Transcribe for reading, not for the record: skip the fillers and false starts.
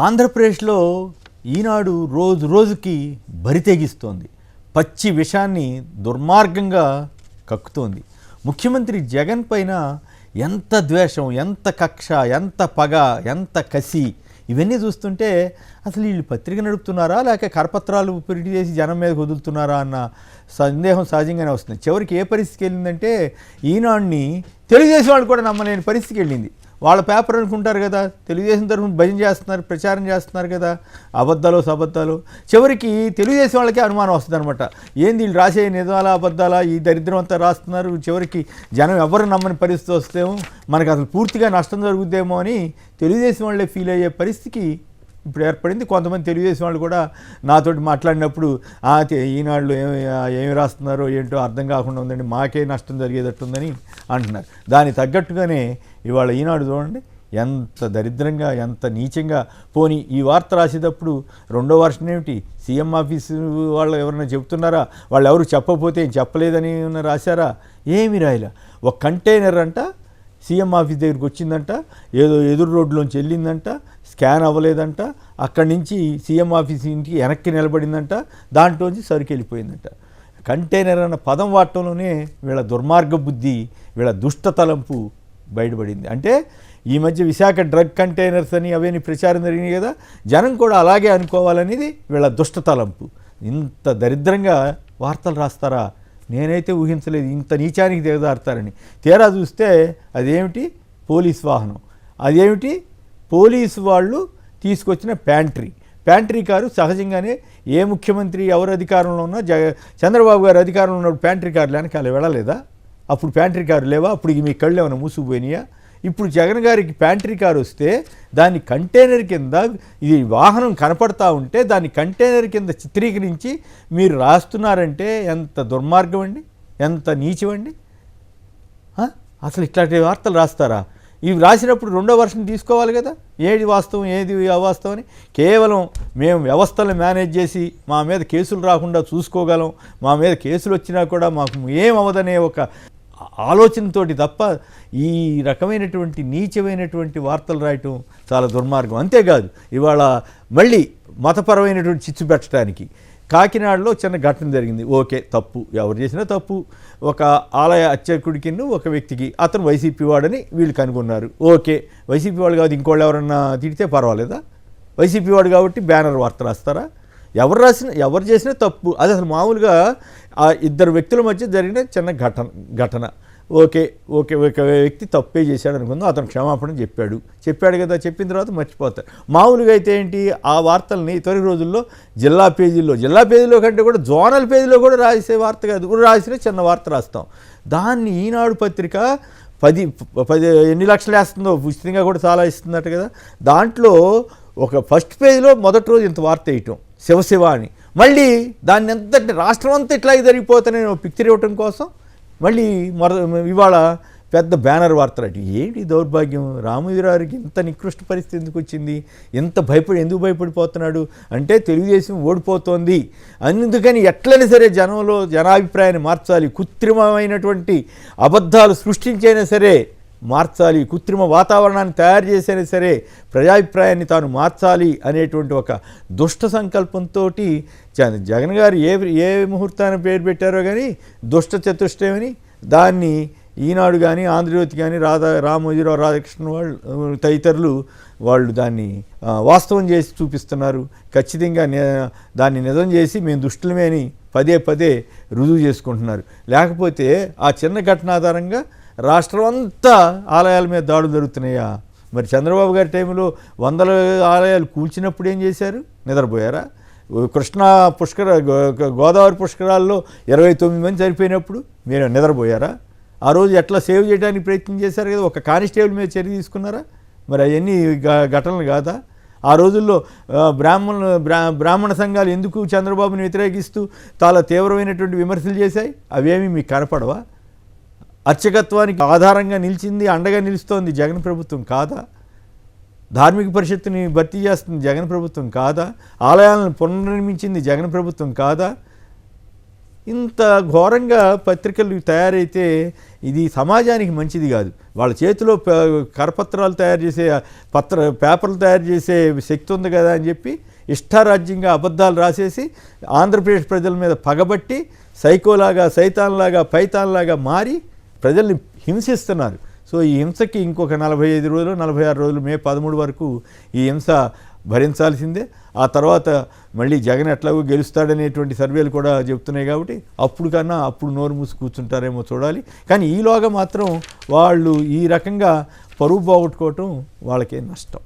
ఆంధ్రప్రదేశ్లో ఈనాడు రోజు రోజుకి బరితెగిస్తోంది. పచ్చి విషాన్ని దుర్మార్గంగా కక్కుతోంది. ముఖ్యమంత్రి జగన్ పైన ఎంత ద్వేషం, ఎంత కక్ష, ఎంత పగ, ఎంత కసి, ఇవన్నీ చూస్తుంటే అసలు వీళ్ళు పత్రిక నడుపుతున్నారా లేక కరపత్రాలు ప్రింట్ చేసి జనం మీద వదులుతున్నారా అన్న సందేహం సహజంగానే వస్తుంది. చివరికి ఏ పరిస్థితికి వెళ్ళిందంటే ఈనాడుని తెలుగుదేశం వాళ్ళు కూడా నమ్మలేని పరిస్థితికి వెళ్ళింది. వాళ్ళ పేపర్ అనుకుంటారు కదా, తెలుగుదేశం తరఫున భజన చేస్తున్నారు, ప్రచారం చేస్తున్నారు కదా, అబద్ధాలు. చివరికి తెలుగుదేశం వాళ్ళకే అనుమానం వస్తుంది అనమాట. ఏంది వీళ్ళు రాసే నిజాలా అబద్ధాలా, ఈ దరిద్రం అంతా రాస్తున్నారు, చివరికి జనం ఎవరు నమ్మని పరిస్థితి వస్తేమో మనకు అసలు పూర్తిగా నష్టం జరుగుద్దేమో అని తెలుగుదేశం వాళ్ళే ఫీల్ అయ్యే పరిస్థితికి ఇప్పుడు ఏర్పడింది. కొంతమంది తెలుగుదేశం వాళ్ళు కూడా నాతోటి మాట్లాడినప్పుడు ఈనాళ్ళు ఏమి రాస్తున్నారో ఏంటో అర్థం కాకుండా ఉందండి, మాకే నష్టం జరిగేటట్టుందని అంటున్నారు. దానికి తగ్గట్టుగానే ఇవాళ ఈనాడు చూడండి ఎంత దరిద్రంగా, ఎంత నీచంగా. పోనీ ఈ వార్త రాసేటప్పుడు రెండో వర్షన్ ఏమిటి, సీఎం ఆఫీసు వాళ్ళు ఎవరైనా చెప్తున్నారా, వాళ్ళు ఎవరు చెప్పకపోతే ఏం చెప్పలేదని రాశారా, ఏమి రాయలా. ఒక కంటైనర్ అంట సీఎం ఆఫీస్ దగ్గరికి వచ్చిందంట, ఏదో ఎదురు రోడ్లోంచి వెళ్ళిందంట, స్కాన్ అవ్వలేదంట, అక్కడి నుంచి సీఎం ఆఫీస్ ఇంటికి వెనక్కి నిలబడిందంట, దాంట్లోంచి సరుకు వెళ్ళిపోయిందంట. కంటైనర్ అన్న పదం వాడటంలోనే వీళ్ళ దుర్మార్గ బుద్ధి, వీళ్ళ దుష్ట తలంపు బయటపడింది. అంటే ఈ మధ్య విశాఖ డ్రగ్ కంటైనర్స్ అని అవన్నీ ప్రచారం జరిగినాయి కదా, జనం కూడా అలాగే అనుకోవాలనేది వీళ్ళ దుష్ట తలంపు. ఇంత దరిద్రంగా వార్తలు రాస్తారా, నేనైతే ఊహించలేదు ఇంత నీచానికి దిగజారుతారని. తీరా చూస్తే అదేమిటి పోలీస్ వాహనం, అదేమిటి పోలీసు వాళ్ళు తీసుకొచ్చిన ప్యాంట్రీ కారు. సహజంగానే ఏ ముఖ్యమంత్రి ఎవరు అధికారంలో ఉన్నా, చంద్రబాబు గారు అధికారంలో ఉన్నప్పుడు ప్యాంట్రీ కారు లేనికి అలా వెళ్ళలేదా? అప్పుడు ప్యాంట్రీ కారు లేవా? అప్పుడు మీ కళ్ళు ఏమైనా మూసుకుపోయినాయా? ఇప్పుడు జగన్ గారికి ప్యాంట్రీ కారు వస్తే దాన్ని కంటైనర్ కింద, ఇది వాహనం కనపడతా ఉంటే దాన్ని కంటైనర్ కింద చిత్రీకరించి మీరు రాస్తున్నారంటే ఎంత దుర్మార్గం అండి, ఎంత నీచమండి. అసలు ఇట్లాంటి వార్తలు రాస్తారా? ఇవి రాసినప్పుడు రెండో వర్షన్ తీసుకోవాలి కదా, ఏది వాస్తవం ఏది అవాస్తవం అని. కేవలం మేము వ్యవస్థలను మేనేజ్ చేసి మా మీద కేసులు రాకుండా చూసుకోగలం, మా మీద కేసులు వచ్చినా కూడా మాకు ఏమవదనే ఒక ఆలోచనతోటి తప్ప ఈ రకమైనటువంటి నీచమైనటువంటి వార్తలు రాయటం చాలా దుర్మార్గం. అంతేకాదు ఇవాళ మళ్ళీ మతపరమైనటువంటి చిచ్చు పెట్టడానికి కాకినాడలో చిన్న ఘటన జరిగింది. ఓకే, తప్పు, ఎవరు చేసినా తప్పు. ఒక ఆలయ అర్చకుడికి ఒక వ్యక్తికి, అతను వైసీపీ వాడని వీళ్ళు కనుగొన్నారు. ఓకే, వైసీపీ వాడు కాదు ఇంకోళ్ళు ఎవరన్నా తిడితే పర్వాలేదా? వైసీపీ వాడు కాబట్టి బ్యానర్ వార్త రాస్తారా? ఎవరు చేసినా తప్పు. అది అసలు మామూలుగా ఆ ఇద్దరు వ్యక్తుల మధ్య జరిగిన చిన్న ఘటన. ఓకే, ఒక వ్యక్తి తప్పే చేశాడు అనుకుందాం, అతను క్షమాపణ చెప్పాడు కదా, చెప్పిన తర్వాత మర్చిపోతారు. మామూలుగా అయితే ఏంటి, ఆ వార్తల్ని ఇతర రోజుల్లో జిల్లా పేజీలో కంటే కూడా జోనల్ పేజీలో కూడా రాసే వార్త కాదు, కూడా రాసిన చిన్న వార్త రాస్తాం. దాన్ని ఈనాడు పత్రిక 10 ఎన్ని లక్షలు వేస్తుందో ఉచితంగా కూడా చాలా ఇస్తుందట కదా. దాంట్లో ఒక ఫస్ట్ పేజీలో మొదటి రోజు ఇంత వార్త వేయటం శివ అని, మళ్ళీ దాన్ని ఎంతటి రాష్ట్రం అంతా ఇట్లా జరిగిపోతానని పిక్చర్ ఇవ్వటం కోసం మళ్ళీ ఇవాళ పెద్ద బ్యానర్ వార్తలు. అంటే ఏంటి దౌర్భాగ్యం, రామోజీరావుకి ఇంత నికృష్ట పరిస్థితి ఎందుకు వచ్చింది, ఎందుకు భయపడిపోతున్నాడు అంటే తెలుగుదేశం ఓడిపోతోంది, అందుకని ఎట్లయినా సరే జనాభిప్రాయాన్ని మార్చాలి, కృత్రిమమైనటువంటి అబద్ధాలు సృష్టించైనా సరే మార్చాలి, కృత్రిమ వాతావరణాన్ని తయారు చేసైనా సరే ప్రజాభిప్రాయాన్ని తాను మార్చాలి అనేటువంటి ఒక దుష్ట సంకల్పంతో జగన్ గారు ఏ ముహూర్తాన్ని పేరు పెట్టారో కానీ దుష్ట చతుష్టయమని దాన్ని ఈనాడు కానీ ఆంధ్రజ్యోతి కానీ రామోజీరావు రాధాకృష్ణ వాళ్ళు తదితరులు వాళ్ళు దాన్ని వాస్తవం చేసి చూపిస్తున్నారు. ఖచ్చితంగా దాన్ని నిజం చేసి మేము దుష్టులమే అని పదే రుజువు చేసుకుంటున్నారు. లేకపోతే ఆ చిన్న ఘటన ఆధారంగా రాష్ట్రం అంతా ఆలయాల మీద దాడులు జరుగుతున్నాయా? మరి చంద్రబాబు గారి టైంలో 100 ఆలయాలు కూల్చినప్పుడు ఏం చేశారు? నిద్రపోయారా? కృష్ణా గోదావరి పుష్కరాల్లో 29 మంది చనిపోయినప్పుడు మీరు నిద్రపోయారా? ఆ రోజు ఎట్లా సేవ్ చేయడానికి ప్రయత్నం చేశారు కదా, ఒక కానిస్టేబుల్ మీద చర్య తీసుకున్నారా? మరి అవన్నీ ఘటనలు కాదా? ఆ రోజుల్లో బ్రాహ్మణ సంఘాలు ఎందుకు చంద్రబాబుని వ్యతిరేకిస్తూ చాలా తీవ్రమైనటువంటి విమర్శలు చేశాయి? అవేమీ మీకు కనపడవా? అర్చకత్వానికి ఆధారంగా నిలిచింది, అండగా నిలుస్తోంది జగన్ ప్రభుత్వం కాదా? ధార్మిక పరిషత్తుని భర్తీ చేస్తుంది జగన్ ప్రభుత్వం కాదా? ఆలయాలను పునర్నిర్మించింది జగన్ ప్రభుత్వం కాదా? ఇంత ఘోరంగా పత్రికలు తయారైతే ఇది సమాజానికి మంచిది కాదు. వాళ్ళ చేతిలో కరపత్రాలు తయారు చేసే పేపర్లు తయారు చేసే శక్తి ఉంది కదా అని చెప్పి ఇష్టారాజ్యంగా అబద్ధాలు రాసేసి ఆంధ్రప్రదేశ్ ప్రజల మీద పగబట్టి సైకోలాగా, సైతాన్లాగా, పైతాన్లాగా మారి ప్రజల్ని హింసిస్తున్నారు. సో ఈ హింసకి ఇంకొక 45 రోజులు, 46 రోజులు, మే 13 వరకు ఈ హింస భరించాల్సిందే. ఆ తర్వాత మళ్ళీ జగన్ ఎట్లాగో గెలుస్తాడనేటువంటి సర్వేలు కూడా చెప్తున్నాయి. కాబట్టి అప్పుడు నోరు మూసి కూర్చుంటారేమో చూడాలి. కానీ ఈలోగా మాత్రం వాళ్ళు ఈ రకంగా పరువు పోగొట్టుకోవటం వాళ్ళకే నష్టం.